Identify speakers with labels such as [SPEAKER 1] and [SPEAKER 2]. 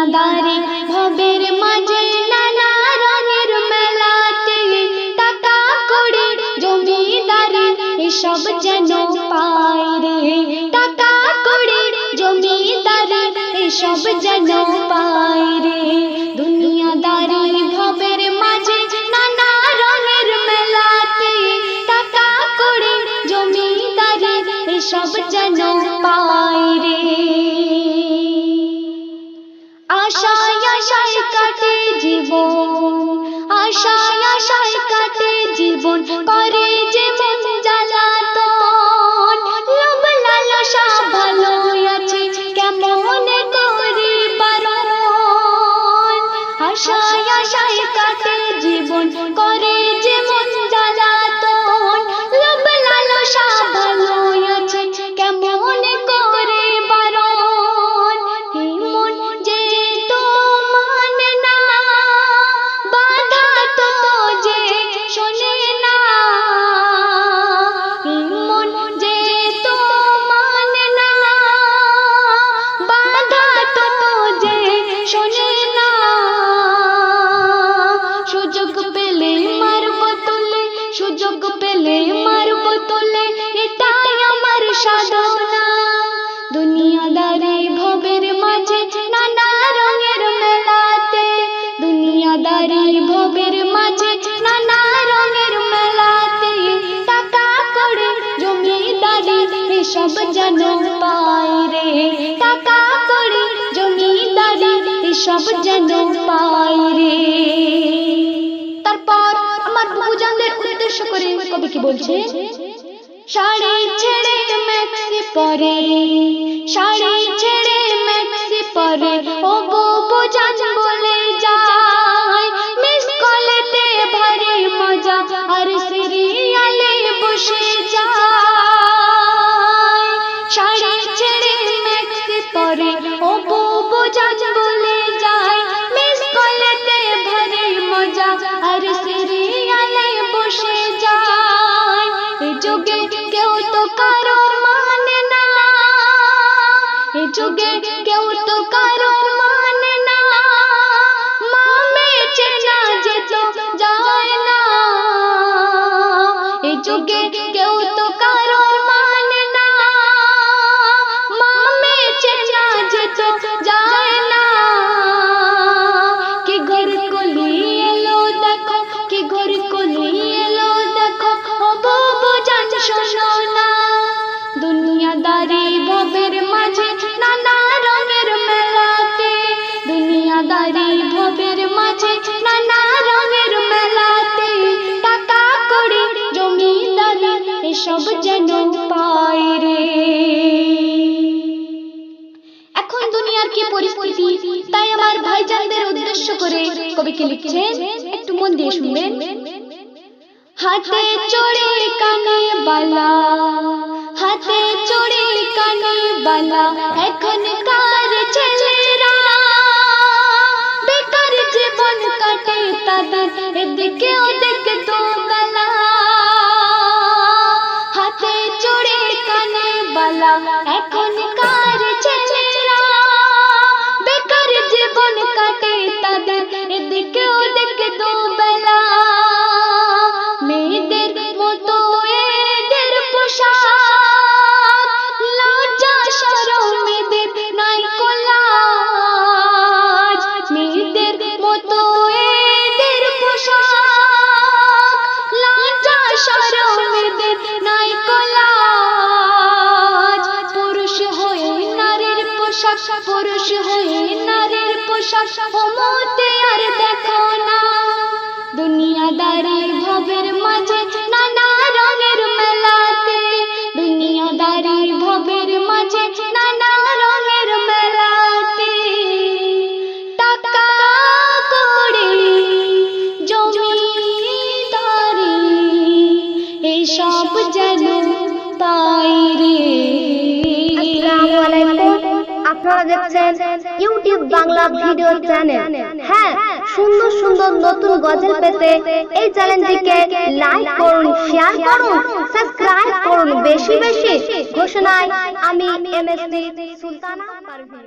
[SPEAKER 1] দুনিয়াদারি ভবের মাঝে নানা রঙের মেলাতে টাকা কড়ি জমিদারি এসব যেন পাই রে, টাকা কড়ি জমিদারি এসব যেন পাই রে। দুনিয়াদারি ভবের মাঝে নানা রঙের মেলাতে টাকা কড়ি জমিদারি এসব যেন পাই রে। আশায় আশায় কাটে জীবন, আশায় আশায় কাটে জীবন, করে যে মন জ্বালাতন। লোভ লালসা ভালো আছে কেমন করি বারণ, আশায় আশায় কাটে জীবন, করে যে মন জ্বালাতন। লোভ লালসা ভালো আছে কেমন করে বারণ। এই মন যে তো মানে না, বাধা তো যে শোনে না। এই মন যে তো মানে না, বাধা তো যে শোনে না। সুযোগ পেলে মারব তোলে, সুযোগ পেলে মারব তোলে, এটাই আমার সাধনা। দুনিয়াদারি ভবের মাঝে নানা রঙের মেলাতে, দুনিয়াদারি ভবের মাঝে নানা রঙের মেলাতে টাকা কড়ি জমিদারি এসব যেন পাই রে, টাকা কড়ি জমিদারি এসব যেন পাই রে। তারপর আমার বুবুজানদের উদ্দেশ্য করে কবি কি বলছে? শাড়ি ছেড়ে ম্যাক্সি পরে, শাড়ি ছেড়ে ম্যাক্সি পরে ও বুবুজান বলে যায়, মিস কলেতে ভারী মজা আর সিরিয়ালে বসে যায়। শাড়ি ছেড়ে ম্যাক্সি পরে ও বুবুজান বলে যায়, মিস কলেতে ভারী মজা আর সিরিয়ালে বসে যায়। এই যুগে কেউ তো কারো মানে না, এই যুগে কেউ তো কারো মানে না, মা বেঁচে না যেত যায় না। এই যুগে কেউ তো কারো মানে না, মা বেঁচে না যেত যায় না। কি ঘর কলি এলো দেখো, কি ঘর কলি এলো দেখো, ও বুবুজান শোনো না। দুনিয়াদারি ভবের মাঝে নানা রঙের মেলাতে, দুনিয়াদারি ভবের মাঝে নানা রঙের মেলাতে টাকা কড়ি জমিদারি এসব যেন পাই রে। এখন দুনিয়ার কি পরিস্থিতি, তাই আমার ভাইজানদের উদ্দেশ্য করে কবি কি লিখছেন একটু মন দিয়ে শুনবেন। হাতে চড়ে কানে বালা, হাতে চড়ে কানে বালা, এখনকার ছেলেরা বেকার জীবন কাটে তাদের, এদিকে ওদিকে দুবেলা। হাতে চড়ে কানে বালা, এখনকার ছেলেরা বেকার জীবন কাটে তাদের, এদিকে ওদিকে দুবেলা। মেয়েদের মতো এদের পোশাক, লজ্জা শরম এদের নাই কোলাজ। মেয়েদের মতো এদের পোশাক, লজ্জা শরম এদের নাই কোলাজ। পুরুষ হয়ে নারীর পোশাক, পুরুষ হয়ে নারীর পোশাক ওমতে আর দেখো না। দুনিয়াদারি ভবের মাঝে নানা রঙের মেলাতে, দুনিয়াদারি ভবের মাঝে নানা রঙের মেলাতে টাকা কড়ি জমিদারি এসব যেন পাই রে।
[SPEAKER 2] আসসালামু আলাইকুম, আপনারা দেখছেন ইউটিউব বাংলা ভিডিও চ্যানেল। হ্যাঁ, সুন্দর সুন্দর নতুন গজল পেতে এই চ্যানেলটিকে লাইক করুন, শেয়ার করুন, সাবস্ক্রাইব করুন বেশি বেশি। ঘোষণায় আমি এমএসডি সুলতানা পারভীন।